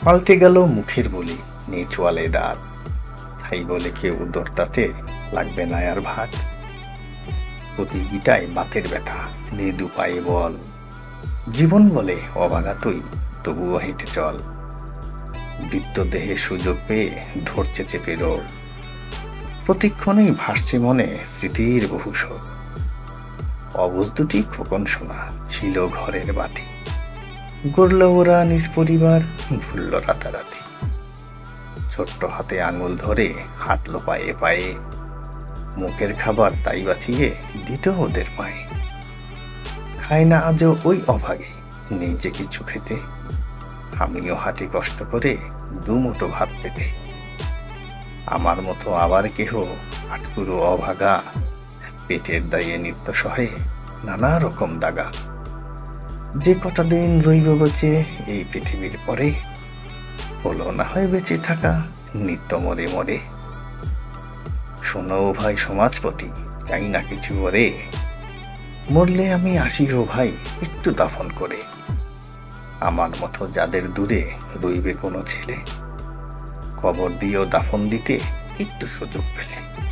পাল্টে গেল মুখের বুলি, নেই চোয়ালে দাঁত। তাই বলে কেউ দরদাতে লাগবে না আর ভাত। প্রতি গিটায় বাতের ব্যথা, নেই দুপায়ে বল। জীবন বলে অবাগা তুই, তবুও হেঁটে চল। বৃত্ত দেহে সুযোগ পেয়ে ধরছে চেপে রোগ। প্রতিক্ষণেই ভাসছে মনে স্মৃতির বহু শোক। অবুঝ দুটি খোকন সোনা ছিল ঘরের বাতি। গড়ল ওরা নিজ পরিবার, ভুলল রাতারাতি। ছোট্ট হাতে আঙুল ধরে হাঁটলো পায়ে পায়ে। মুখের খাবার তাই বাঁচিয়ে দিত ওদের মায়ে। খায় না আজও ওই অভাগে, নেই যে কিছু খেতে। আমিও হাঁটি কষ্ট করে দুমুঠো ভাত পেতে। আমার মতো আবার কেহ আটকুরো অভাগা, পেটের দায়ে নিত্য সহে নানা রকম দাগা। যে কটা দিন রইব বেঁচে এই পৃথিবীর পরে, হলো না হয় বেঁচে থাকা নিত্য মরে মরে। শোনো ভাই সমাজপতি, চাই না কিছু ওরে। মরলে আমি আসি গো ভাই একটু দাফন করে। আমার মতো যাদের দূরে রইবে কোনো ছেলে, কবর দিয়েও দাফন দিতে একটু সুযোগ পেলে।